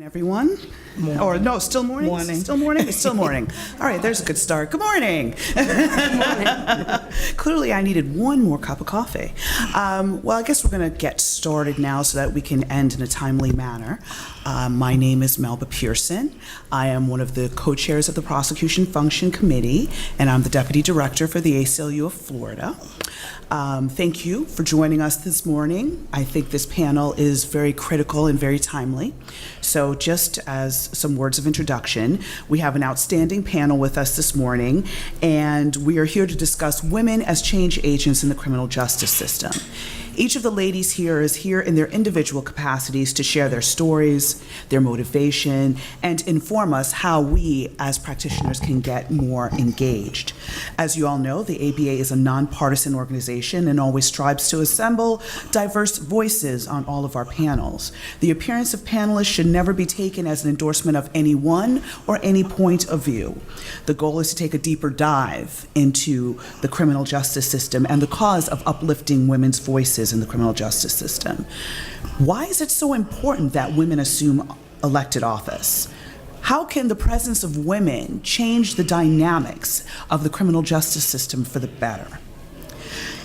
Everyone? Morning. Or no, still morning? Morning. Still morning? It's still morning. All right, there's a good start. Good morning. Good morning. Clearly, I needed one more cup of coffee. Well, I guess we're going to get started now so that we can end in a timely manner. My name is Melba Pearson. I am one of the co-chairs of the Prosecution Function Committee, and I'm the Deputy Director for the ACLU of Florida. Thank you for joining us this morning. I think this panel is very critical and very timely. So just as some words of introduction, we have an outstanding panel with us this morning, and we are here to discuss women as change agents in the criminal justice system. Each of the ladies here is here in their individual capacities to share their stories, their motivation, and inform us how we as practitioners can get more engaged. As you all know, the ABA is a nonpartisan organization and always strives to assemble diverse voices on all of our panels. The appearance of panelists should never be taken as an endorsement of any one or any point of view. The goal is to take a deeper dive into the criminal justice system and the cause of uplifting women's voices in the criminal justice system. Why is it so important that women assume elected office? How can the presence of women change the dynamics of the criminal justice system for the better?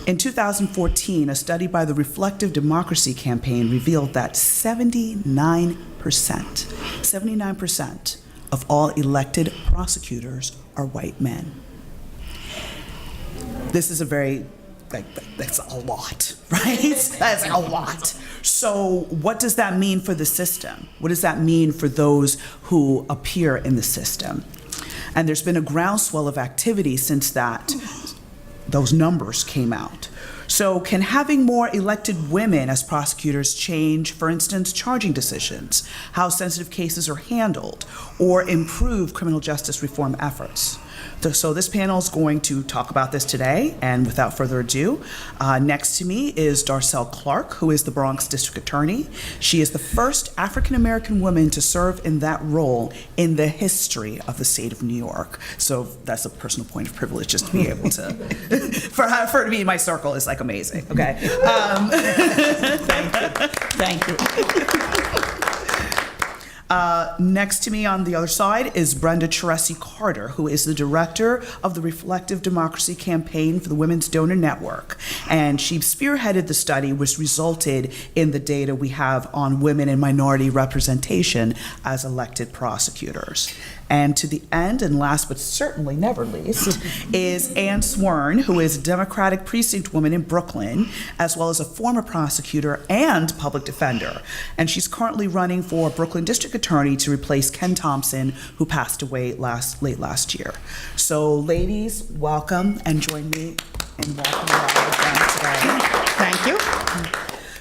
In 2014, a study by the Reflective Democracy Campaign revealed that 79% of all elected prosecutors are white men. This is a very that's a lot, right? That's a lot. So what does that mean for the system? What does that mean for those who appear in the system? And there's been a groundswell of activity since those numbers came out. So can having more elected women as prosecutors change, for instance, charging decisions, how sensitive cases are handled, or improve criminal justice reform efforts? So this panel is going to talk about this today, and without further ado, next to me is Darcel Clark, who is the Bronx District Attorney. She is the first African-American woman to serve in that role in the history of the state of New York. So that's a personal point of privilege, just to be able to, for her to be in my circle is like amazing, okay? Thank you. Next to me on the other side is Brenda Cheresi Carter, who is the director of the Reflective Democracy Campaign for the Women's Donor Network. And she spearheaded the study, which resulted in the data we have on women and minority representation as elected prosecutors. And to the end, and last but certainly never least, is Ann Swern, who is a Democratic precinct woman in Brooklyn, as well as a former prosecutor and public defender. And she's currently running for Brooklyn District Attorney to replace Ken Thompson, who passed away late last year. So ladies, welcome, and join me in welcoming all of them today. Thank you.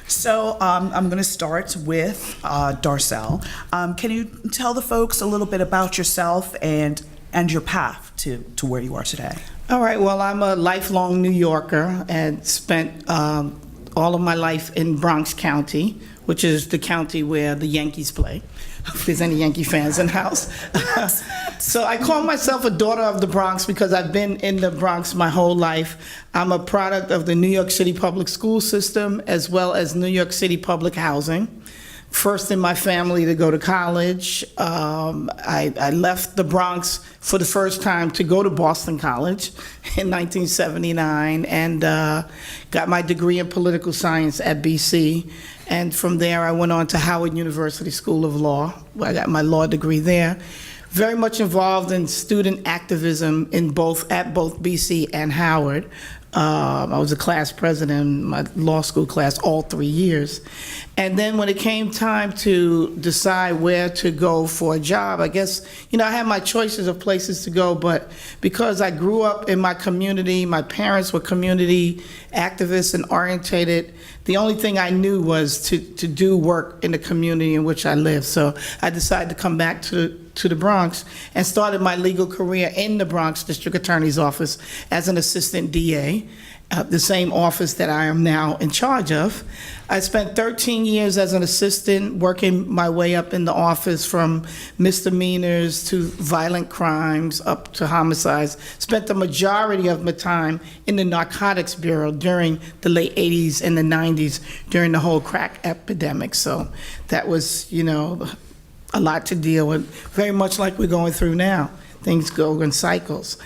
So I'm going to start with Darcel. Can you tell the folks a little bit about yourself and your path to where you are today? All right, well, I'm a lifelong New Yorker and spent all of my life in Bronx County, which is the county where the Yankees play, if there's any Yankee fans in the house. So I call myself a daughter of the Bronx because I've been in the Bronx my whole life. I'm a product of the New York City public school system as well as New York City public housing. First in my family to go to college. I left the Bronx for the first time to go to Boston College in 1979 and got my degree in political science at BC. And from there, I went on to Howard University School of Law, where I got my law degree there. Very much involved in student activism at both BC and Howard. I was a class president in my law school class all 3 years. And then when it came time to decide where to go for a job, I guess, I had my choices of places to go, but because I grew up in my community, my parents were community activists and orientated, the only thing I knew was to do work in the community in which I live. So I decided to come back to the Bronx and started my legal career in the Bronx District Attorney's Office as an assistant DA, the same office that I am now in charge of. I spent 13 years as an assistant working my way up in the office from misdemeanors to violent crimes up to homicides. Spent the majority of my time in the Narcotics Bureau during the late 80s and the 90s during the whole crack epidemic. So that was, a lot to deal with, very much like we're going through now. Things go in cycles.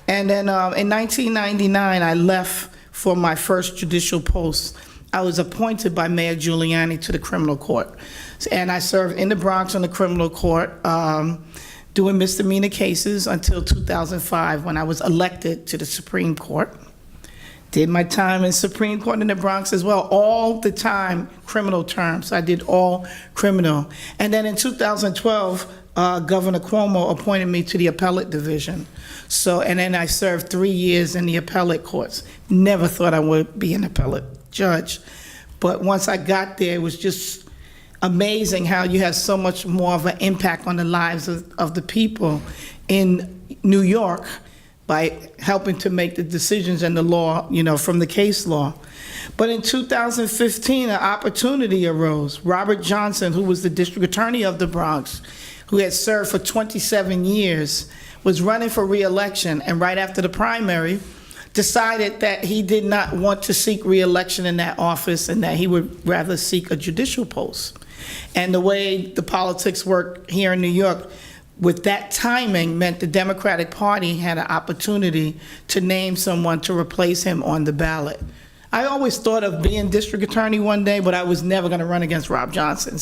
And then in 1999, I left for my first judicial post. I was appointed by Mayor Giuliani to the criminal court. And I served in the Bronx on the criminal court, doing misdemeanor cases until 2005 when I was elected to the Supreme Court. Did my time in Supreme Court in the Bronx as well, all the time criminal terms. I did all criminal. And then in 2012, Governor Cuomo appointed me to the appellate division. And then I served 3 years in the appellate courts. Never thought I would be an appellate judge. But once I got there, it was just amazing how you have so much more of an impact on the lives of the people in New York by helping to make the decisions in the law, from the case law. But in 2015, an opportunity arose. Robert Johnson, who was the district attorney of the Bronx, who had served for 27 years, was running for re-election, and right after the primary, decided that he did not want to seek re-election in that office and that he would rather seek a judicial post. And the way the politics work here in New York, with that timing, meant the Democratic Party had an opportunity to name someone to replace him on the ballot. I always thought of being district attorney one day, but I was never going to run against Rob Johnson.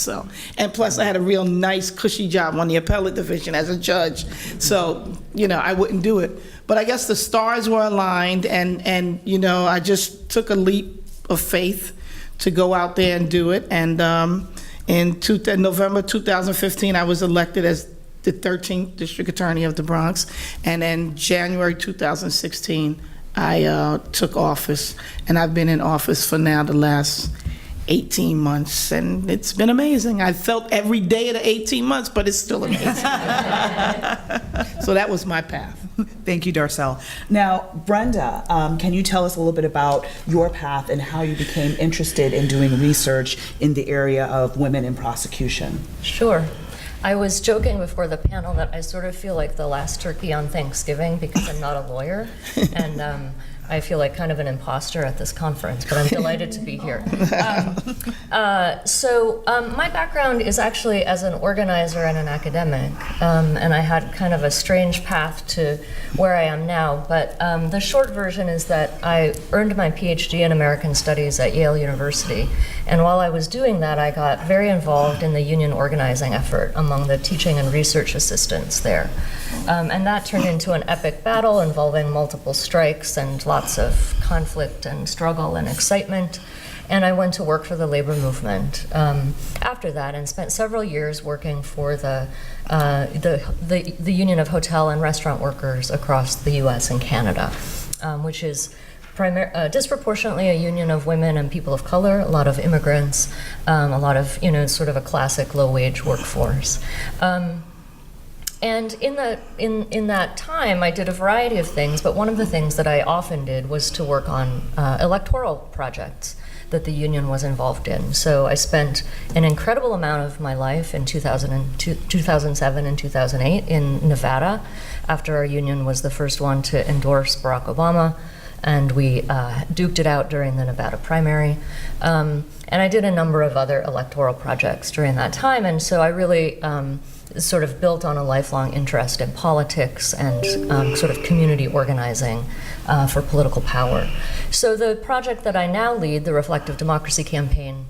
And plus I had a real nice, cushy job on the appellate division as a judge. So, I wouldn't do it. But I guess the stars were aligned, and I just took a leap of faith to go out there and do it. And in November 2015, I was elected as the 13th district attorney of the Bronx. And in January 2016, I took office, and I've been in office for now the last 18 months, and it's been amazing. I felt every day of the 18 months, but it's still amazing. So that was my path. Thank you, Darcel. Now, Brenda, can you tell us a little bit about your path and how you became interested in doing research in the area of women in prosecution? Sure. I was joking before the panel that I sort of feel like the last turkey on Thanksgiving because I'm not a lawyer, and I feel like kind of an imposter at this conference, but I'm delighted to be here. My background is actually as an organizer and an academic, and I had kind of a strange path to where I am now, but the short version is that I earned my PhD in American Studies at Yale University, and while I was doing that, I got very involved in the union organizing effort among the teaching and research assistants there. And that turned into an epic battle involving multiple strikes and lots of conflict and struggle and excitement. And I went to work for the labor movement after that, and spent several years working for the Union of Hotel and Restaurant Workers across the U.S. and Canada, which is disproportionately a union of women and people of color, a lot of immigrants, a lot of sort of a classic low-wage workforce. And in that time, I did a variety of things, but one of the things that I often did was to work on electoral projects that the union was involved in. So I spent an incredible amount of my life in 2007 and 2008 in Nevada, after our union was the first one to endorse Barack Obama, and we duked it out during the Nevada primary. And I did a number of other electoral projects during that time, and so I really sort of built on a lifelong interest in politics and sort of community organizing for political power. So the project that I now lead, the Reflective Democracy Campaign,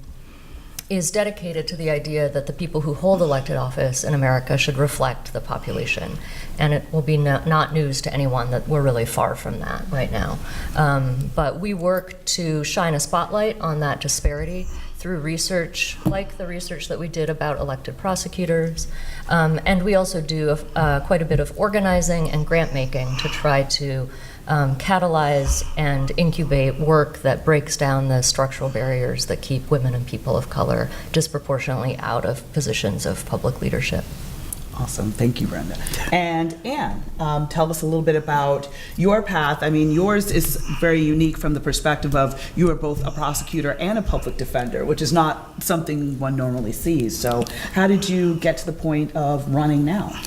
is dedicated to the idea that the people who hold elected office in America should reflect the population. And it will be not news to anyone that we're really far from that right now. But we work to shine a spotlight on that disparity through research, like the research that we did about elected prosecutors. And we also do quite a bit of organizing and grant making to try to catalyze and incubate work that breaks down the structural barriers that keep women and people of color disproportionately out of positions of public leadership. Awesome. Thank you, Brenda. And Anne, tell us a little bit about your path. I mean, yours is very unique from the perspective of you are both a prosecutor and a public defender, which is not something one normally sees. So how did you get to the point of running now?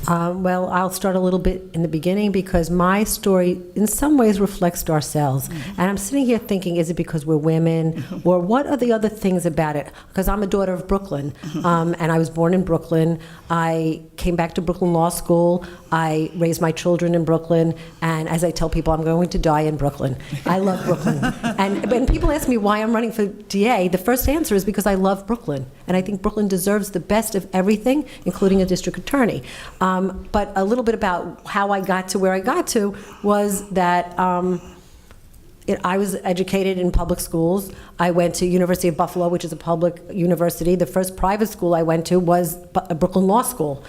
Well, I'll start a little bit in the beginning because my story in some ways reflects ourselves. And I'm sitting here thinking, is it because we're women? Or what are the other things about it? Because I'm a daughter of Brooklyn, and I was born in Brooklyn. I came back to Brooklyn Law School. I raised my children in Brooklyn. And as I tell people, I'm going to die in Brooklyn. I love Brooklyn. And when people ask me why I'm running for DA, the first answer is because I love Brooklyn. And I think Brooklyn deserves the best of everything, including a district attorney. But a little bit about how I got to where I got to was that I was educated in public schools. I went to University of Buffalo, which is a public university. The first private school I went to was Brooklyn Law School.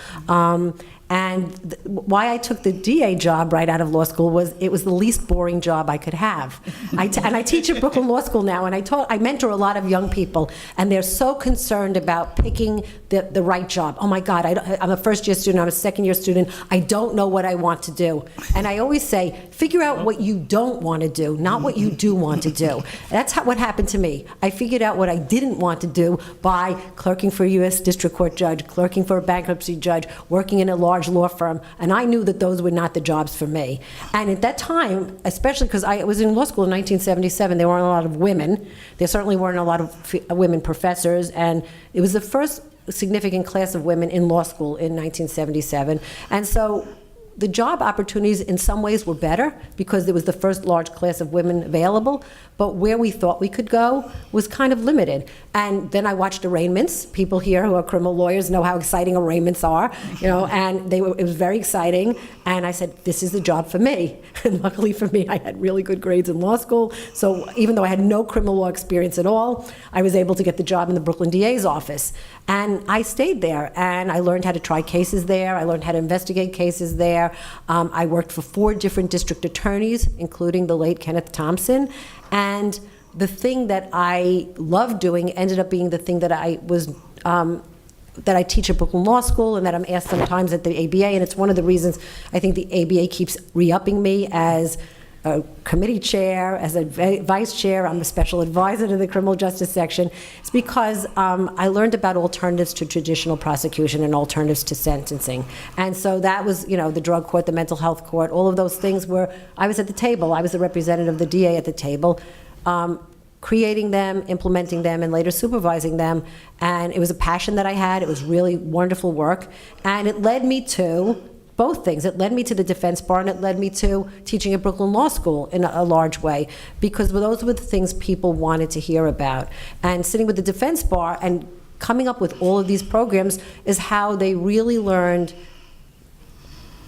Why I took the DA job right out of law school was it was the least boring job I could have. And I teach at Brooklyn Law School now, and I mentor a lot of young people, and they're so concerned about picking the right job. Oh my God, I'm a first-year student, I'm a second-year student, I don't know what I want to do. And I always say, figure out what you don't want to do, not what you do want to do. That's what happened to me. I figured out what I didn't want to do by clerking for a U.S. District Court judge, clerking for a bankruptcy judge, working in a large law firm, and I knew that those were not the jobs for me. And at that time, especially because I was in law school in 1977, there weren't a lot of women. There certainly weren't a lot of women professors, and it was the first significant class of women in law school in 1977. And so the job opportunities in some ways were better because there was the first large class of women available, but where we thought we could go was kind of limited. And then I watched arraignments. People here who are criminal lawyers know how exciting arraignments are, and it was very exciting. And I said, this is the job for me. And luckily for me, I had really good grades in law school. So even though I had no criminal law experience at all, I was able to get the job in the Brooklyn DA's office. And I stayed there, and I learned how to try cases there. I learned how to investigate cases there. I worked for 4 different district attorneys, including the late Kenneth Thompson. And the thing that I loved doing ended up being the thing that I was that I teach at Brooklyn Law School and that I'm asked sometimes at the ABA. And it's one of the reasons I think the ABA keeps re-upping me as a committee chair, as a vice chair. I'm a special advisor to the criminal justice section. It's because I learned about alternatives to traditional prosecution and alternatives to sentencing. And so that was, the drug court, the mental health court, all of those things where I was at the table. I was the representative of the DA at the table, creating them, implementing them, and later supervising them. And it was a passion that I had. It was really wonderful work. And it led me to both things. It led me to the defense bar, and it led me to teaching at Brooklyn Law School in a large way, because those were the things people wanted to hear about. And sitting with the defense bar and coming up with all of these programs is how they really learned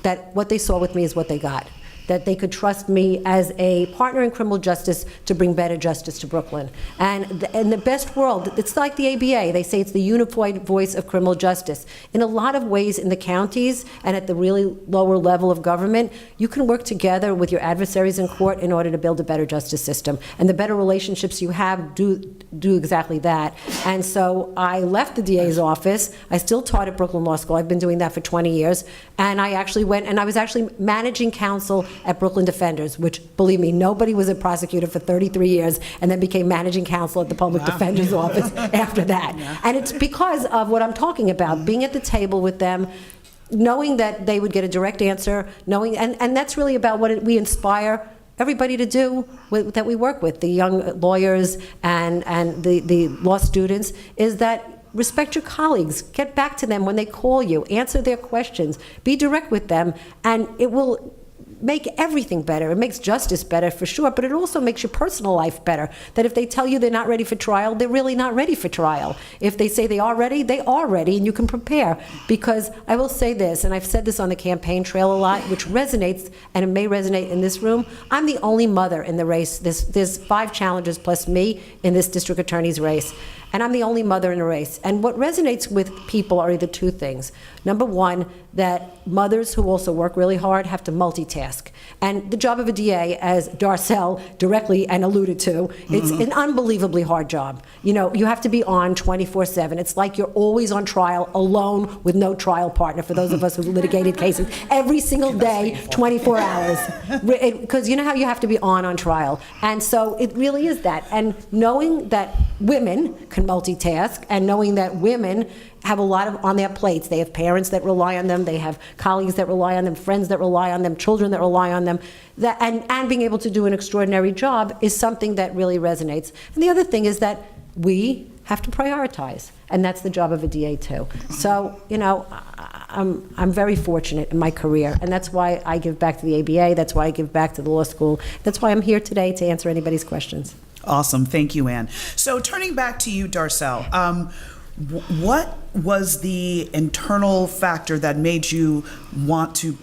that what they saw with me is what they got. That they could trust me as a partner in criminal justice to bring better justice to Brooklyn. And in the best world, it's like the ABA. They say it's the unified voice of criminal justice. In a lot of ways in the counties and at the really lower level of government, you can work together with your adversaries in court in order to build a better justice system. And the better relationships you have do exactly that. And so I left the DA's office. I still taught at Brooklyn Law School. I've been doing that for 20 years. And I actually went, and I was actually managing counsel at Brooklyn Defenders, which, believe me, nobody was a prosecutor for 33 years and then became managing counsel at the public defender's office after that. And it's because of what I'm talking about, being at the table with them, knowing that they would get a direct answer, and that's really about what we inspire everybody to do that we work with, the young lawyers and the law students, is that respect your colleagues, get back to them when they call you, answer their questions, be direct with them, and it will make everything better. It makes justice better for sure, but it also makes your personal life better. That if they tell you they're not ready for trial, they're really not ready for trial. If they say they are ready, and you can prepare. Because I will say this, and I've said this on the campaign trail a lot, which resonates, and it may resonate in this room, I'm the only mother in the race. There's 5 challengers plus me in this district attorney's race. And I'm the only mother in the race. And what resonates with people are either 2 things. Number 1, that mothers who also work really hard have to multitask. And the job of a DA, as Darcel directly and alluded to, it's an unbelievably hard job. You have to be on 24/7. It's like you're always on trial alone with no trial partner, for those of us who litigated cases, every single day, 24 hours. Because you know how you have to be on trial. And so it really is that. And knowing that women can multitask, and knowing that women have a lot on their plates. They have parents that rely on them. They have colleagues that rely on them, friends that rely on them, children that rely on them. And being able to do an extraordinary job is something that really resonates. And the other thing is that we have to prioritize, and that's the job of a DA too. So, I'm very fortunate in my career, and that's why I give back to the ABA, that's why I give back to the law school, that's why I'm here today to answer anybody's questions. Awesome. Thank you, Ann. So turning back to you, Darcel, what was the internal factor that made you want to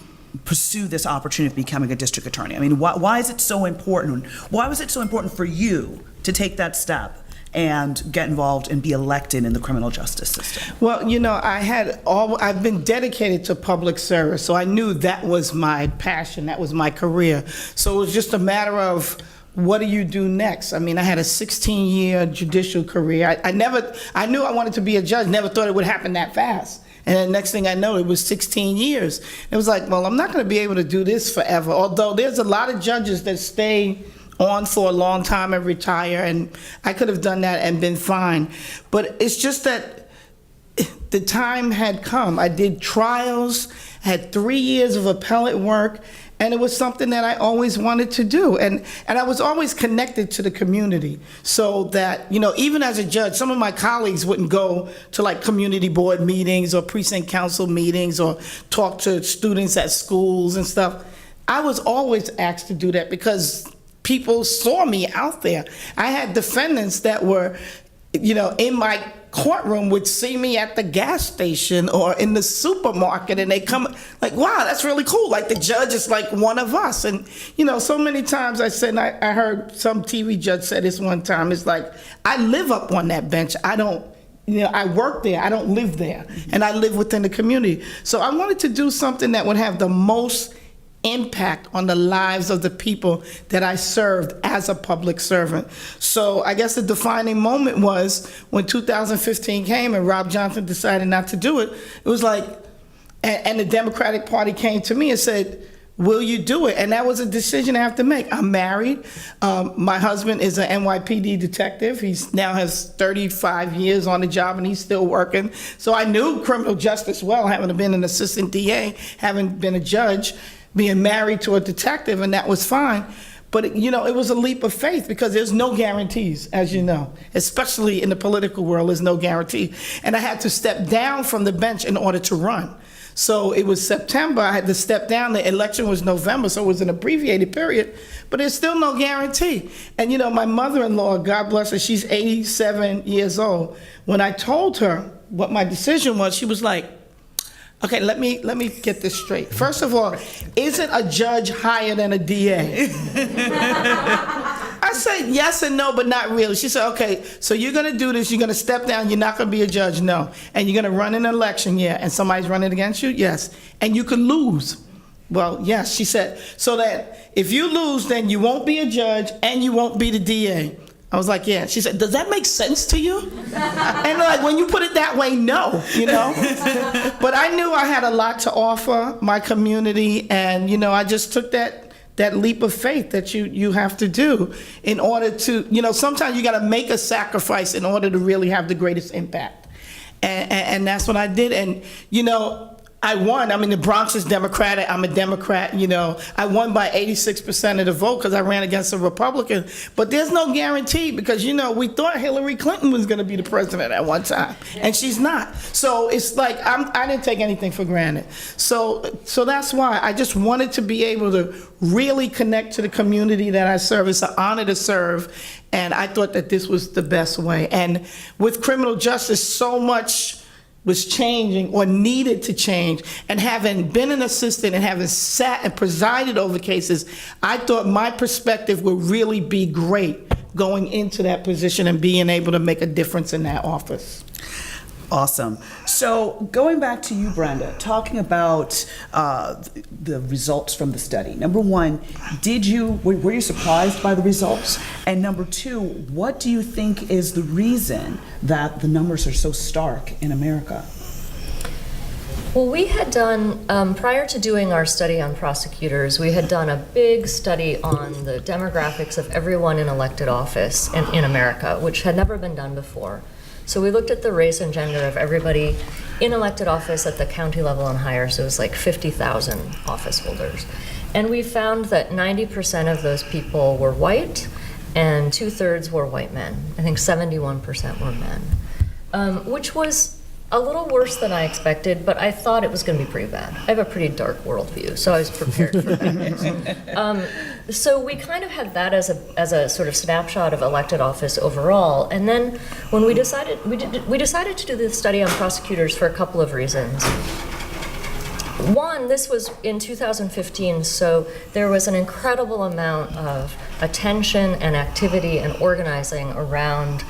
pursue this opportunity of becoming a district attorney? I mean, why is it so important? Why was it so important for you to take that step and get involved and be elected in the criminal justice system? Well, I've been dedicated to public service, so I knew that was my passion, that was my career. So it was just a matter of, what do you do next? I mean, I had a 16-year judicial career. I knew I wanted to be a judge, never thought it would happen that fast. And the next thing I know, it was 16 years. It was like, well, I'm not going to be able to do this forever, although there's a lot of judges that stay on for a long time and retire, and I could have done that and been fine. But it's just that the time had come. I did trials, had 3 years of appellate work, and it was something that I always wanted to do. And I was always connected to the community, so that, even as a judge, some of my colleagues wouldn't go to like community board meetings or precinct council meetings or talk to students at schools and stuff. I was always asked to do that because people saw me out there. I had defendants that were, in my courtroom would see me at the gas station or in the supermarket, and they come like, wow, that's really cool. Like, the judge is like one of us. And, so many times I said, I heard some TV judge say this one time, it's like, I live up on that bench. I don't, I work there, I don't live there. And I live within the community. So I wanted to do something that would have the most impact on the lives of the people that I served as a public servant. So I guess the defining moment was when 2015 came and Rob Johnson decided not to do it. It was like, and the Democratic Party came to me and said, will you do it? And that was a decision I have to make. I'm married. My husband is an NYPD detective. He now has 35 years on the job, and he's still working. So I knew criminal justice well, having been an assistant DA, having been a judge, being married to a detective, and that was fine. But, it was a leap of faith because there's no guarantees, as you know, especially in the political world, there's no guarantee. And I had to step down from the bench in order to run. So it was September, I had to step down. The election was November, so it was an abbreviated period, but there's still no guarantee. And, my mother-in-law, God bless her, she's 87 years old. When I told her what my decision was, she was like, okay, let me get this straight. First of all, isn't a judge higher than a DA? I said yes and no, but not really. She said, okay, so you're going to do this. You're going to step down. You're not going to be a judge. No. And you're going to run an election. Yeah. And somebody's running against you. Yes. And you could lose. Well, yes. She said, so that if you lose, then you won't be a judge and you won't be the DA. I was like, yeah. She said, does that make sense to you? And like, when you put it that way, no, But I knew I had a lot to offer my community, and, I just took that leap of faith that you have to do in order to, sometimes you got to make a sacrifice in order to really have the greatest impact. And that's what I did. And, I won. I mean, the Bronx is Democratic. I'm a Democrat, I won by 86% of the vote because I ran against a Republican. But there's no guarantee because, we thought Hillary Clinton was going to be the president at one time, and she's not. So it's like I didn't take anything for granted. So that's why I just wanted to be able to really connect to the community that I serve. It's an honor to serve, and I thought that this was the best way. And with criminal justice, so much was changing or needed to change. And having been an assistant and having sat and presided over cases, I thought my perspective would really be great going into that position and being able to make a difference in that office. Awesome. So going back to you, Brenda, talking about the results from the study. Number one, were you surprised by the results? And number two, what do you think is the reason that the numbers are so stark in America? Well, we had done, prior to doing our study on prosecutors, we had done a big study on the demographics of everyone in elected office in America, which had never been done before. So we looked at the race and gender of everybody in elected office at the county level and higher, so it was like 50,000 office holders. And we found that 90% of those people were white, and 2/3 were white men. I think 71% were men, which was a little worse than I expected, but I thought it was going to be pretty bad. I have a pretty dark worldview, so I was prepared for that. So we kind of had that as a sort of snapshot of elected office overall. And then when we decided to do this study on prosecutors for a couple of reasons. One, this was in 2015, so there was an incredible amount of attention and activity and organizing around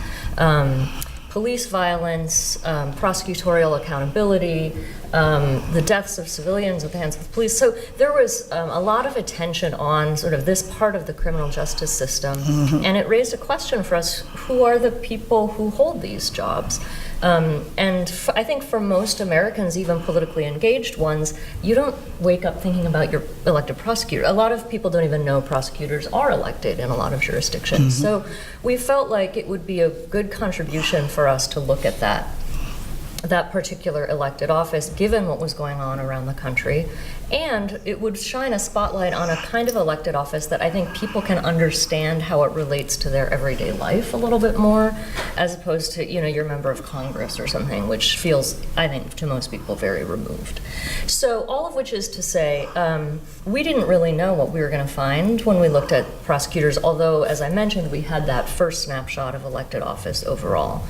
police violence, prosecutorial accountability, the deaths of civilians at the hands of the police. So there was a lot of attention on sort of this part of the criminal justice system, and it raised a question for us: who are the people who hold these jobs? I think for most Americans, even politically engaged ones, you don't wake up thinking about your elected prosecutor. A lot of people don't even know prosecutors are elected in a lot of jurisdictions. So we felt like it would be a good contribution for us to look at that particular elected office, given what was going on around the country. And it would shine a spotlight on a kind of elected office that I think people can understand how it relates to their everyday life a little bit more, as opposed to, you're a member of Congress or something, which feels, I think, to most people very removed. So all of which is to say, we didn't really know what we were going to find when we looked at prosecutors, although, as I mentioned, we had that first snapshot of elected office overall.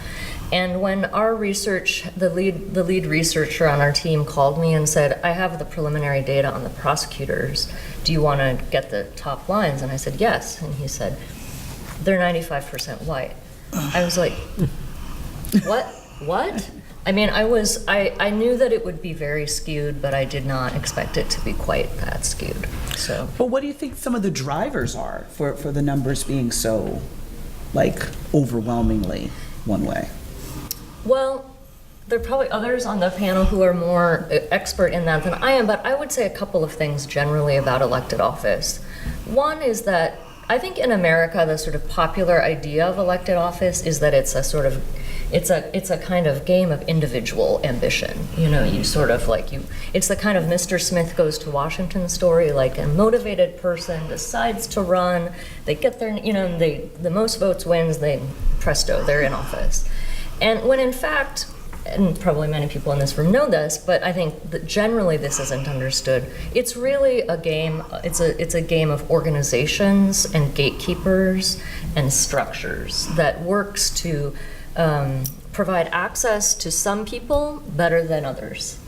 And when our research, the lead researcher on our team called me and said, I have the preliminary data on the prosecutors. Do you want to get the top lines? And I said, yes. And he said, they're 95% white. I was like, what? I mean, I knew that it would be very skewed, but I did not expect it to be quite that skewed. So. Well, what do you think some of the drivers are for the numbers being so, overwhelmingly one way? Well, there are probably others on the panel who are more expert in that than I am, but I would say a couple of things generally about elected office. One is that I think in America, the sort of popular idea of elected office is that it's a kind of game of individual ambition. It's the kind of Mr. Smith goes to Washington story, like a motivated person decides to run, they get their, the most votes wins, presto, they're in office. And when in fact, and probably many people in this room know this, but I think that generally this isn't understood. It's really a game, it's a game of organizations and gatekeepers and structures that works to provide access to some people better than others,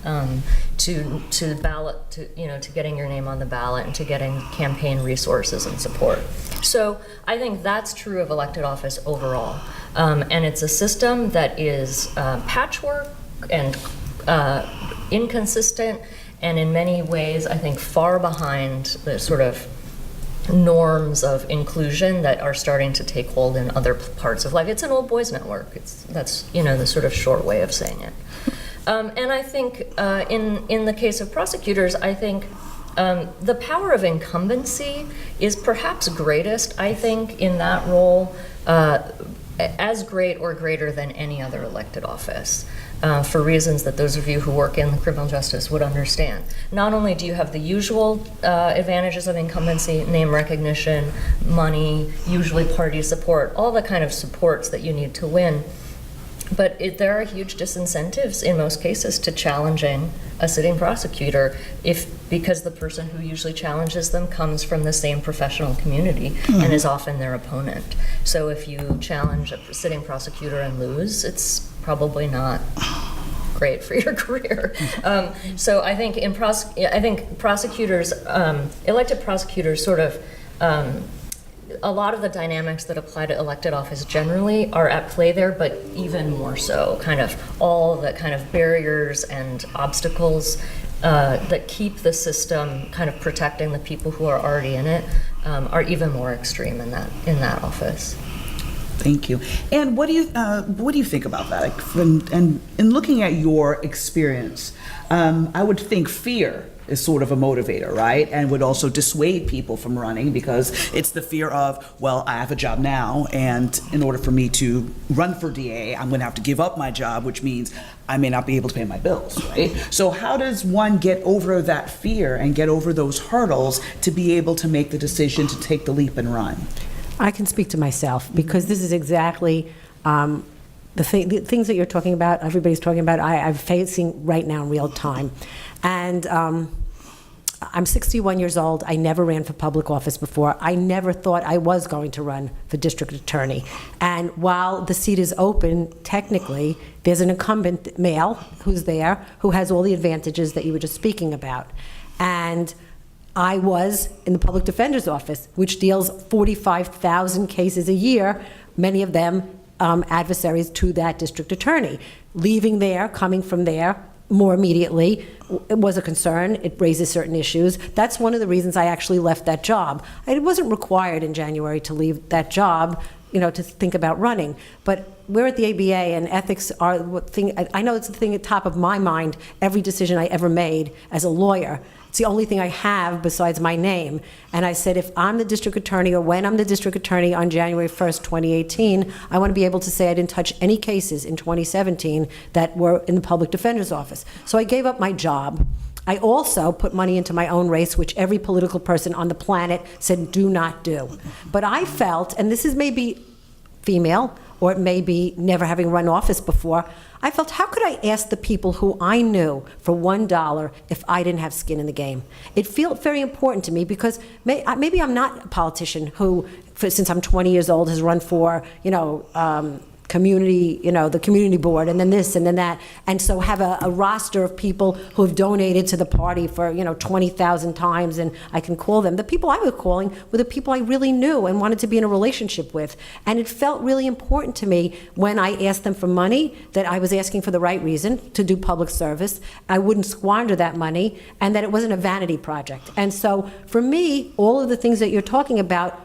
to ballot, to getting your name on the ballot and to getting campaign resources and support. So I think that's true of elected office overall. And it's a system that is patchwork and inconsistent, and in many ways, I think, far behind the sort of norms of inclusion that are starting to take hold in other parts of life. It's an old boys network. That's the sort of short way of saying it. And I think in the case of prosecutors, I think the power of incumbency is perhaps greatest, I think, in that role, as great or greater than any other elected office, for reasons that those of you who work in the criminal justice would understand. Not only do you have the usual advantages of incumbency, name recognition, money, usually party support, all the kind of supports that you need to win, but there are huge disincentives in most cases to challenging a sitting prosecutor because the person who usually challenges them comes from the same professional community and is often their opponent. So if you challenge a sitting prosecutor and lose, it's probably not great for your career. So I think prosecutors, elected prosecutors, sort of. A lot of the dynamics that apply to elected office generally are at play there, but even more so, kind of all the kind of barriers and obstacles that keep the system kind of protecting the people who are already in it are even more extreme in that office. Thank you. And what do you think about that? And in looking at your experience, I would think fear is sort of a motivator, right? And would also dissuade people from running because it's the fear of, well, I have a job now, and in order for me to run for DA, I'm going to have to give up my job, which means I may not be able to pay my bills, right? So how does one get over that fear and get over those hurdles to be able to make the decision to take the leap and run? I can speak to myself because this is exactly the things that you're talking about, everybody's talking about, I'm facing right now in real time. And I'm 61 years old. I never ran for public office before. I never thought I was going to run for district attorney. And while the seat is open, technically, there's an incumbent male who's there who has all the advantages that you were just speaking about. And I was in the public defender's office, which deals 45,000 cases a year, many of them adversaries to that district attorney. Leaving there, coming from there, more immediately, it was a concern. It raises certain issues. That's one of the reasons I actually left that job. I wasn't required in January to leave that job, to think about running. But we're at the ABA, and ethics are the thing. I know it's the thing at the top of my mind, every decision I ever made as a lawyer. It's the only thing I have besides my name. And I said, if I'm the district attorney, or when I'm the district attorney on January 1st, 2018, I want to be able to say I didn't touch any cases in 2017 that were in the public defender's office. So I gave up my job. I also put money into my own race, which every political person on the planet said do not do. But I felt, and this is maybe female, or it may be never having run office before, I felt, how could I ask the people who I knew for $1 if I didn't have skin in the game? It felt very important to me because maybe I'm not a politician who, since I'm 20 years old, has run for, community, the community board, and then this and then that, and so have a roster of people who have donated to the party for 20,000 times, and I can call them. The people I was calling were the people I really knew and wanted to be in a relationship with, and it felt really important to me when I asked them for money that I was asking for the right reason, to do public service. I wouldn't squander that money, and that it wasn't a vanity project. And so for me, all of the things that you're talking about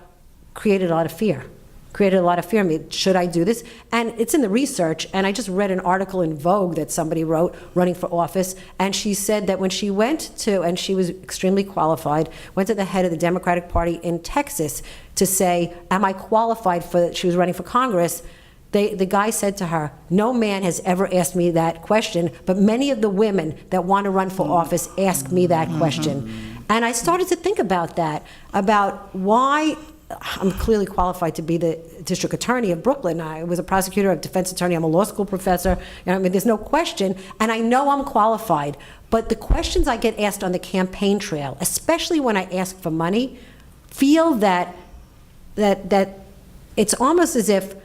created a lot of fear. Created a lot of fear in me. Should I do this? And it's in the research, and I just read an article in Vogue that somebody wrote running for office, and she said that when she went to, and she was extremely qualified, went to the head of the Democratic Party in Texas to say, am I qualified for, she was running for Congress, the guy said to her, no man has ever asked me that question, but many of the women that want to run for office ask me that question. And I started to think about that, about why I'm clearly qualified to be the district attorney of Brooklyn. I was a prosecutor, a defense attorney, I'm a law school professor. There's no question, and I know I'm qualified. But the questions I get asked on the campaign trail, especially when I ask for money, feel that it's almost as if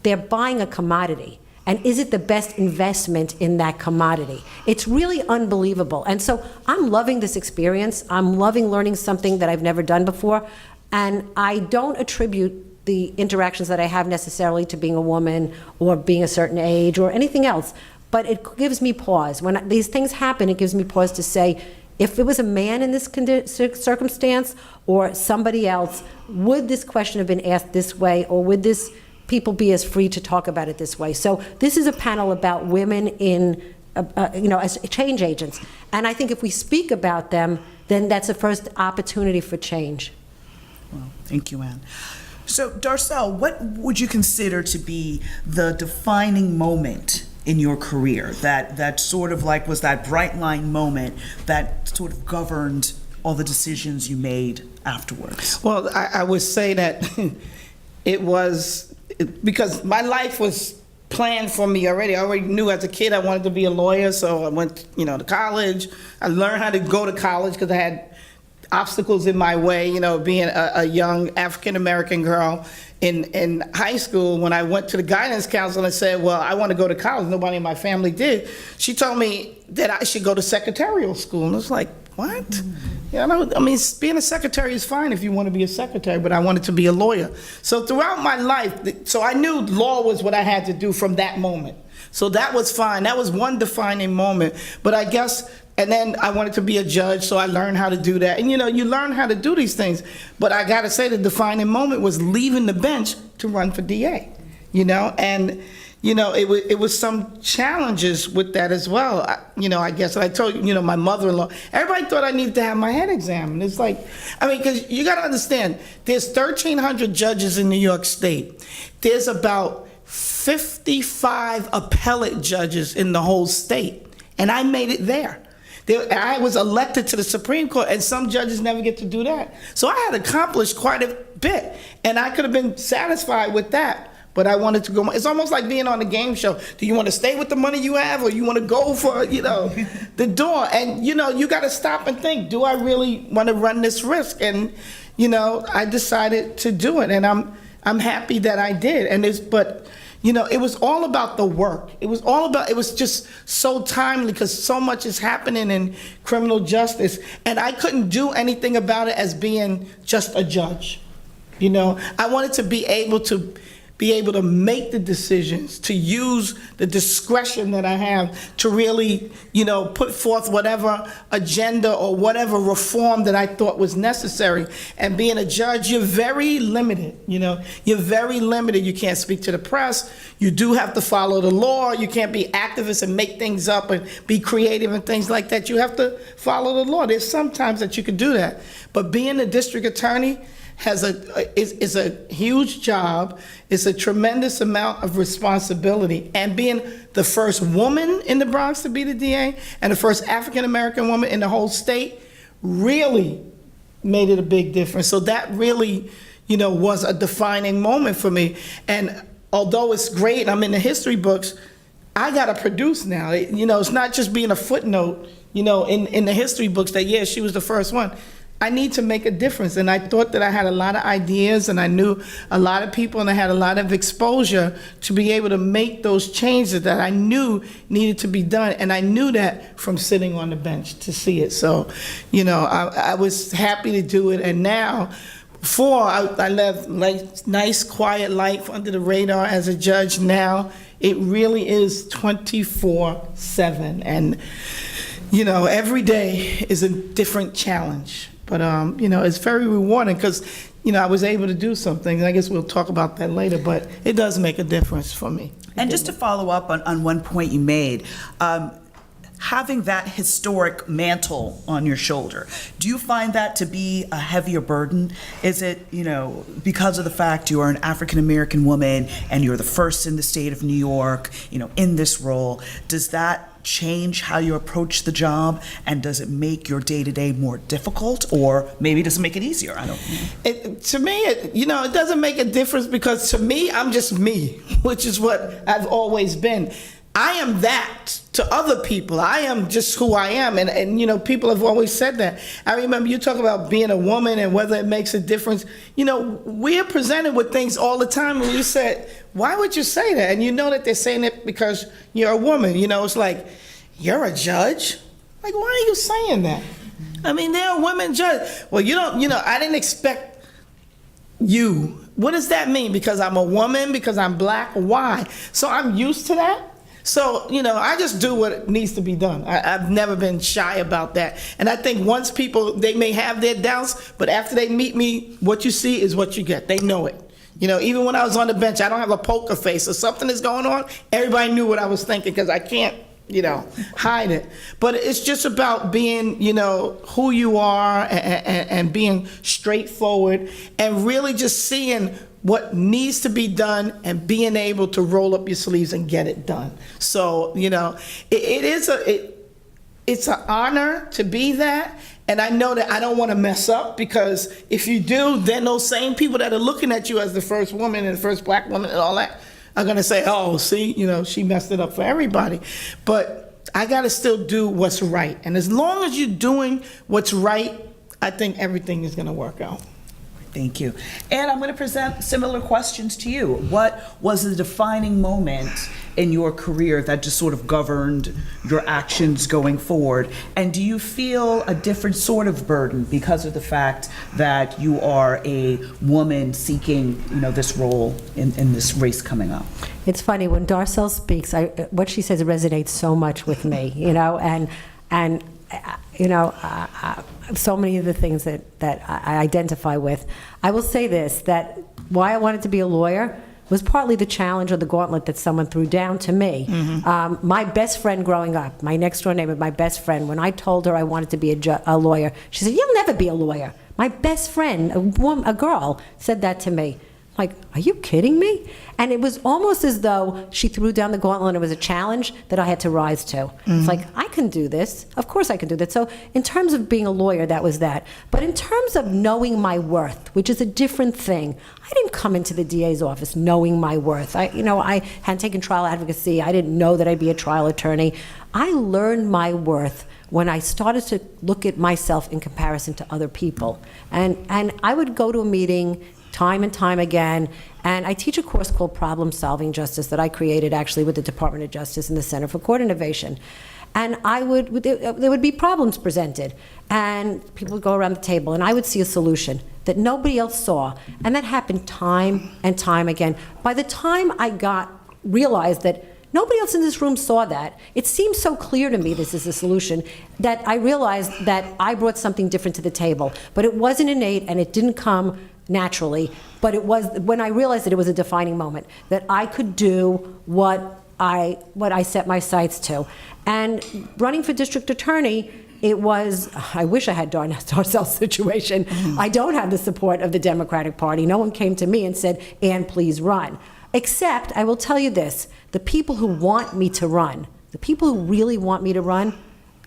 they're buying a commodity. And is it the best investment in that commodity? It's really unbelievable. And so I'm loving this experience. I'm loving learning something that I've never done before. And I don't attribute the interactions that I have necessarily to being a woman or being a certain age or anything else, but it gives me pause. When these things happen, it gives me pause to say, if it was a man in this circumstance or somebody else, would this question have been asked this way, or would this people be as free to talk about it this way? So this is a panel about women in, as change agents. And I think if we speak about them, then that's the first opportunity for change. Well, thank you, Ann. So, Darcel, what would you consider to be the defining moment in your career that sort of like was that bright line moment that sort of governed all the decisions you made afterwards? Well, I would say that it was because my life was planned for me already. I already knew as a kid I wanted to be a lawyer, so I went, to college. I learned how to go to college because I had obstacles in my way, being a young African-American girl in high school. When I went to the guidance counselor and said, well, I want to go to college, nobody in my family did, she told me that I should go to secretarial school. And I was like, what? Being a secretary is fine if you want to be a secretary, but I wanted to be a lawyer. So throughout my life, so I knew law was what I had to do from that moment. So that was fine. That was one defining moment. But I guess, and then I wanted to be a judge, so I learned how to do that. And you learn how to do these things. But I got to say the defining moment was leaving the bench to run for DA. And it was some challenges with that as well. I guess I told you, my mother-in-law, everybody thought I needed to have my head examined. It's like, because you got to understand, there's 1,300 judges in New York State. There's about 55 appellate judges in the whole state, and I made it there. I was elected to the Supreme Court, and some judges never get to do that. So I had accomplished quite a bit, and I could have been satisfied with that. But I wanted to go. It's almost like being on a game show. Do you want to stay with the money you have, or you want to go for, the door? And, you got to stop and think, do I really want to run this risk? And, I decided to do it, and I'm happy that I did. And it was all about the work. It was just so timely because so much is happening in criminal justice, and I couldn't do anything about it as being just a judge. I wanted to be able to make the decisions, to use the discretion that I have to really, put forth whatever agenda or whatever reform that I thought was necessary. And being a judge, you're very limited, You're very limited. You can't speak to the press. You do have to follow the law. You can't be activists and make things up and be creative and things like that. You have to follow the law. There's sometimes that you can do that. But being a district attorney is a huge job. It's a tremendous amount of responsibility. And being the first woman in the Bronx to be the DA and the first African-American woman in the whole state really made it a big difference. So that really, was a defining moment for me. And although it's great, I'm in the history books, I got to produce now. It's not just being a footnote, in the history books that, yeah, she was the first one. I need to make a difference. And I thought that I had a lot of ideas and I knew a lot of people and I had a lot of exposure to be able to make those changes that I knew needed to be done. And I knew that from sitting on the bench to see it. So, I was happy to do it. And now, before I lived like nice, quiet life under the radar as a judge. Now it really is 24/7. And, every day is a different challenge. But, it's very rewarding because, I was able to do something. And I guess we'll talk about that later, but it does make a difference for me. And just to follow up on one point you made, having that historic mantle on your shoulder, do you find that to be a heavier burden? Is it, because of the fact you are an African-American woman and you're the first in the state of New York, in this role, does that change how you approach the job, and does it make your day-to-day more difficult, or maybe does it make it easier? I don't know. To me, it doesn't make a difference because to me, I'm just me, which is what I've always been. I am that to other people. I am just who I am. And people have always said that. I remember you talk about being a woman and whether it makes a difference. We're presented with things all the time when you said, why would you say that? And that they're saying it because you're a woman. It's like, you're a judge? Like, why are you saying that? I mean, there are women judges. Well, I didn't expect you. What does that mean? Because I'm a woman? Because I'm black? Why? So I'm used to that. So, I just do what needs to be done. I've never been shy about that. And I think once people, they may have their doubts, but after they meet me, what you see is what you get. They know it. Even when I was on the bench, I don't have a poker face. If something is going on, everybody knew what I was thinking because I can't, hide it. But it's just about being, who you are and being straightforward and really just seeing what needs to be done and being able to roll up your sleeves and get it done. So, it's an honor to be that. And I know that I don't want to mess up because if you do, then those same people that are looking at you as the first woman and the first black woman and all that are going to say, oh, see, she messed it up for everybody. But I got to still do what's right. And as long as you're doing what's right, I think everything is going to work out. Thank you. And I'm going to present similar questions to you. What was the defining moment in your career that just sort of governed your actions going forward? And do you feel a different sort of burden because of the fact that you are a woman seeking, this role in this race coming up? It's funny, when Darcel speaks, what she says resonates so much with me, and so many of the things that I identify with. I will say this, that why I wanted to be a lawyer was partly the challenge or the gauntlet that someone threw down to me. My best friend growing up, my next door neighbor, my best friend, when I told her I wanted to be a lawyer, she said, "You'll never be a lawyer." My best friend, a girl, said that to me. Like, are you kidding me? And it was almost as though she threw down the gauntlet and it was a challenge that I had to rise to. It's like, I can do this. Of course I can do that. So in terms of being a lawyer, that was that. But in terms of knowing my worth, which is a different thing, I didn't come into the DA's office knowing my worth. I hadn't taken trial advocacy. I didn't know that I'd be a trial attorney. I learned my worth when I started to look at myself in comparison to other people. And I would go to a meeting time and time again, and I teach a course called Problem Solving Justice that I created actually with the Department of Justice and the Center for Court Innovation. And there would be problems presented, and people would go around the table, and I would see a solution that nobody else saw, and that happened time and time again. By the time I realized that nobody else in this room saw that, it seemed so clear to me this is a solution, that I realized that I brought something different to the table. But it wasn't innate, and it didn't come naturally, but it was when I realized that it was a defining moment, that I could do what I set my sights to. And running for district attorney, it was, I wish I had Darcel's situation. I don't have the support of the Democratic Party. No one came to me and said, "Ann, please run." Except, I will tell you this, the people who want me to run, the people who really want me to run,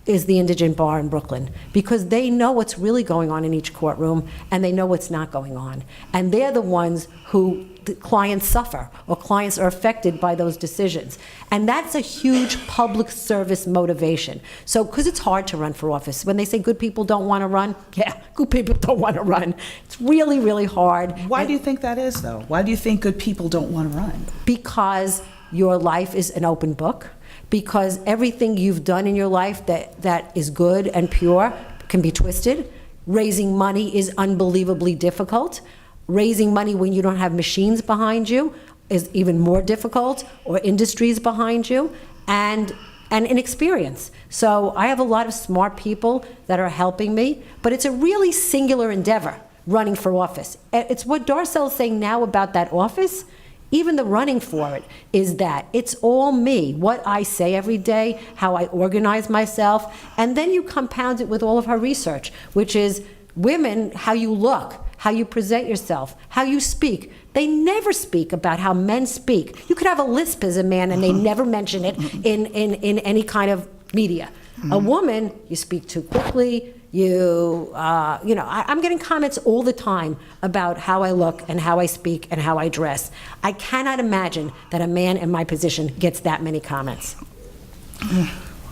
is the indigent bar in Brooklyn, because they know what's really going on in each courtroom and they know what's not going on. And they're the ones who the clients suffer, or clients are affected by those decisions. And that's a huge public service motivation. So, because it's hard to run for office. When they say good people don't want to run, yeah, good people don't want to run. It's really, really hard. Why do you think that is, though? Why do you think good people don't want to run? Because your life is an open book. Because everything you've done in your life that is good and pure can be twisted. Raising money is unbelievably difficult. Raising money when you don't have machines behind you is even more difficult, or industries behind you, and inexperience. So I have a lot of smart people that are helping me, but it's a really singular endeavor, running for office. It's what Darcel is saying now about that office. Even the running for it is that it's all me, what I say every day, how I organize myself, and then you compound it with all of her research, which is women, how you look, how you present yourself, how you speak. They never speak about how men speak. You could have a lisp as a man and they never mention it in any kind of media. A woman, you speak too quickly, I'm getting comments all the time about how I look and how I speak and how I dress. I cannot imagine that a man in my position gets that many comments.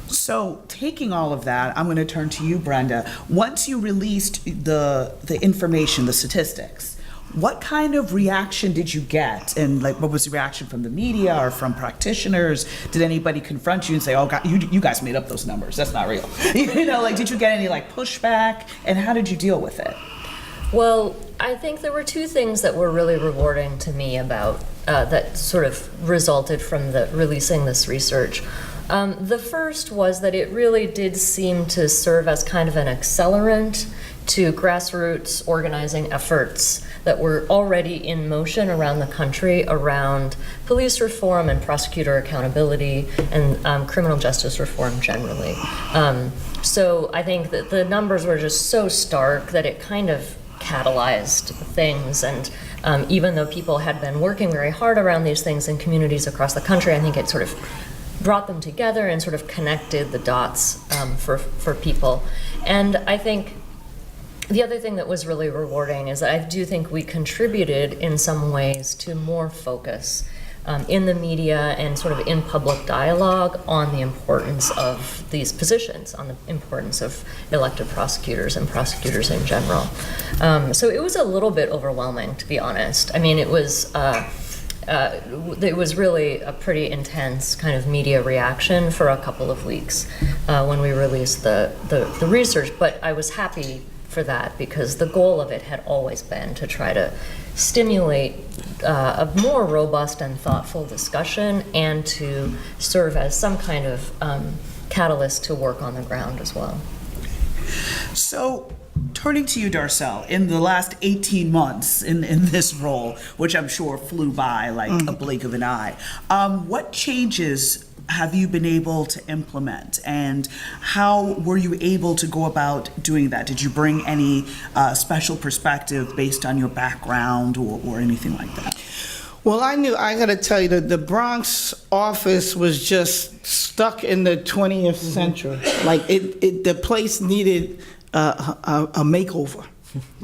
So, taking all of that, I'm going to turn to you, Brenda. Once you released the information, the statistics, what kind of reaction did you get? And what was the reaction from the media or from practitioners? Did anybody confront you and say, "Oh, God, you guys made up those numbers. That's not real"? Did you get any pushback? And how did you deal with it? Well, I think there were two things that were really rewarding to me about that sort of resulted from releasing this research. The first was that it really did seem to serve as kind of an accelerant to grassroots organizing efforts that were already in motion around the country around police reform and prosecutor accountability and criminal justice reform generally. So I think that the numbers were just so stark that it kind of catalyzed things, and even though people had been working very hard around these things in communities across the country, I think it sort of brought them together and sort of connected the dots for people. And I think the other thing that was really rewarding is that I do think we contributed in some ways to more focus in the media and sort of in public dialogue on the importance of these positions, on the importance of elected prosecutors and prosecutors in general. So it was a little bit overwhelming, to be honest. I mean, it was really a pretty intense kind of media reaction for a couple of weeks when we released the research, but I was happy for that because the goal of it had always been to try to stimulate a more robust and thoughtful discussion and to serve as some kind of catalyst to work on the ground as well. So, turning to you, Darcel, in the last 18 months in this role, which I'm sure flew by like a blink of an eye, what changes have you been able to implement, and how were you able to go about doing that? Did you bring any special perspective based on your background or anything like that? Well, I got to tell you that the Bronx office was just stuck in the 20th century. Like the place needed a makeover,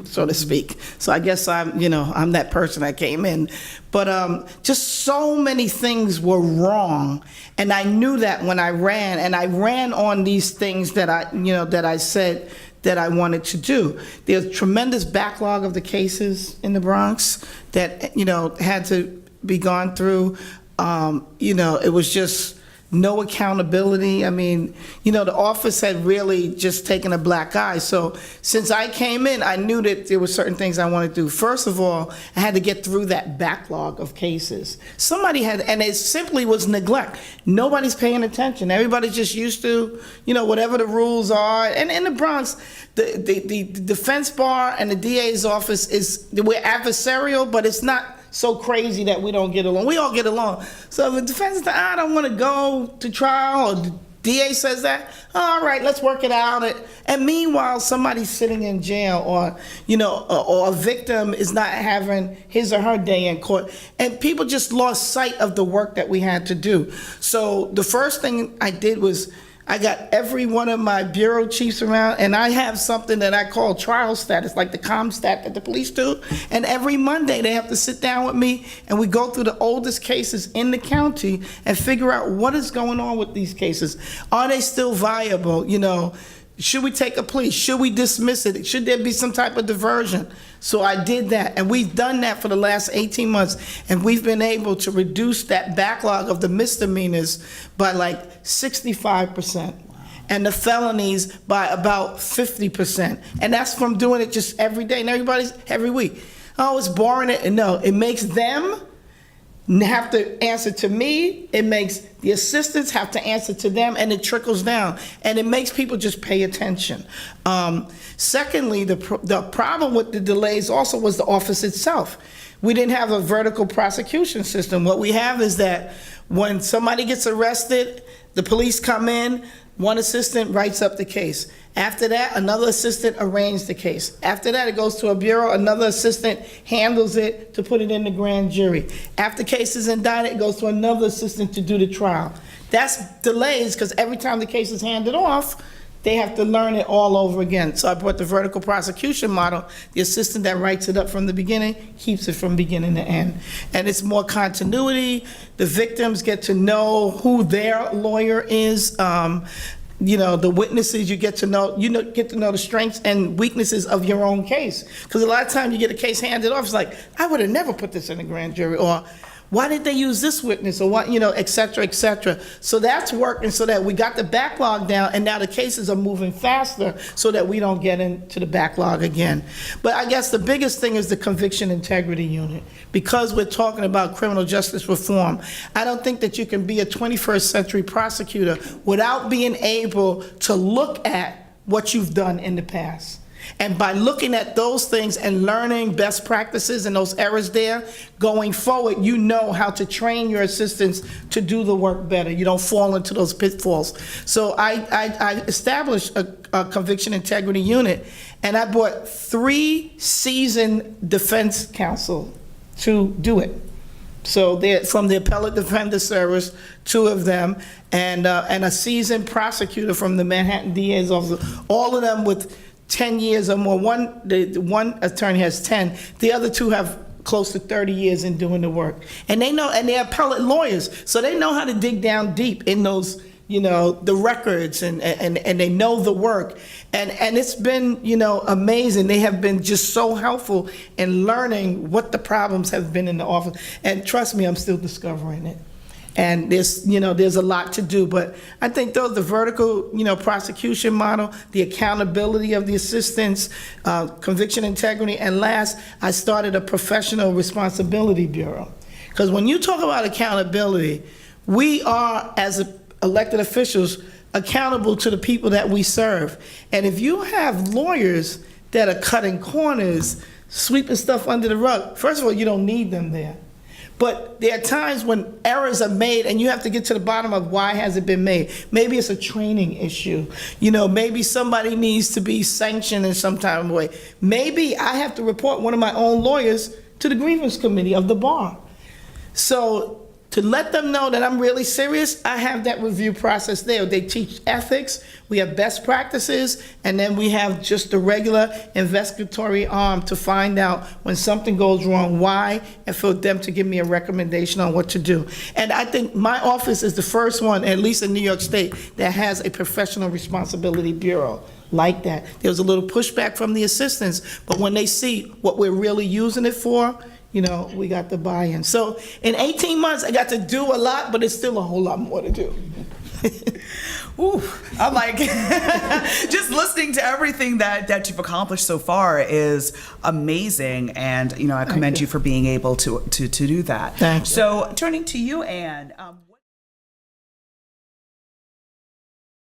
so to speak. So I guess I'm that person that came in. But just so many things were wrong, and I knew that when I ran, and I ran on these things that I said that I wanted to do. There's a tremendous backlog of the cases in the Bronx that had to be gone through. It was just no accountability. I mean, the office had really just taken a black eye. So since I came in, I knew that there were certain things I wanted to do. First of all, I had to get through that backlog of cases. Somebody had, and it simply was neglect. Nobody's paying attention. Everybody's just used to, whatever the rules are. And in the Bronx, the defense bar and the DA's office we're adversarial, but it's not so crazy that we don't get along. We all get along. So if the defense says, I don't want to go to trial, or the DA says that, all right, let's work it out. And meanwhile, somebody's sitting in jail, or a victim is not having his or her day in court. And people just lost sight of the work that we had to do. So the first thing I did was I got every one of my bureau chiefs around, and I have something that I call trial status, like the ComStat that the police do. And every Monday they have to sit down with me, and we go through the oldest cases in the county and figure out what is going on with these cases. Are they still viable? Should we take a plea? Should we dismiss it? Should there be some type of diversion? So I did that, and we've done that for the last 18 months, and we've been able to reduce that backlog of the misdemeanors by like 65%, and the felonies by about 50%. And that's from doing it just every day, and every week. Oh, it's boring. No, it makes them have to answer to me, it makes the assistants have to answer to them, and it trickles down, and it makes people just pay attention. Secondly, the problem with the delays also was the office itself. We didn't have a vertical prosecution system. What we have is that when somebody gets arrested, the police come in, one assistant writes up the case. After that, another assistant arranges the case. After that, it goes to a bureau, another assistant handles it to put it in the grand jury. After case is indicted, it goes to another assistant to do the trial. That's delays, because every time the case is handed off, they have to learn it all over again. So I brought the vertical prosecution model. The assistant that writes it up from the beginning keeps it from beginning to end. And it's more continuity. The victims get to know who their lawyer is. The witnesses, you get to know the strengths and weaknesses of your own case. Because a lot of times you get a case handed off, it's like, I would have never put this in the grand jury, or why did they use this witness, or what, et cetera, et cetera. So that's working, so that we got the backlog down, and now the cases are moving faster so that we don't get into the backlog again. But I guess the biggest thing is the conviction integrity unit. Because we're talking about criminal justice reform, I don't think that you can be a 21st century prosecutor without being able to look at what you've done in the past. And by looking at those things and learning best practices and those errors there, going forward, you know how to train your assistants to do the work better. You don't fall into those pitfalls. So I established a conviction integrity unit, and I brought 3 seasoned defense counsel to do it. So they're from the Appellate Defender Service, 2 of them, and a seasoned prosecutor from the Manhattan DA's office, all of them with 10 years or more. One attorney has 10. The other 2 have close to 30 years in doing the work. And they know, and they're appellate lawyers, so they know how to dig down deep in those, the records, and they know the work. And it's been, amazing. They have been just so helpful in learning what the problems have been in the office. And trust me, I'm still discovering it. And there's a lot to do, but I think the vertical, prosecution model, the accountability of the assistants, conviction integrity, and last, I started a professional responsibility bureau. Because when you talk about accountability, we are, as elected officials, accountable to the people that we serve. And if you have lawyers that are cutting corners, sweeping stuff under the rug. First of all, you don't need them there. But there are times when errors are made and you have to get to the bottom of why has it been made. Maybe it's a training issue. You know, maybe somebody needs to be sanctioned in some type of way. Maybe I have to report one of my own lawyers to the grievance committee of the bar. So to let them know that I'm really serious, I have that review process there. They teach ethics, we have best practices, and then we have just the regular investigatory arm to find out when something goes wrong, why, and for them to give me a recommendation on what to do. And I think my office is the first one, at least in New York State, that has a professional responsibility bureau like that. There was a little pushback from the assistants, but when they see what we're really using it for, you know, we got the buy-in. So in 18 months, I got to do a lot, but it's still a whole lot more to do. Ooh, I'm like, just listening to everything that you've accomplished so far is amazing, and you know, I commend you for being able to do that. Thank you. So turning to you, Anne.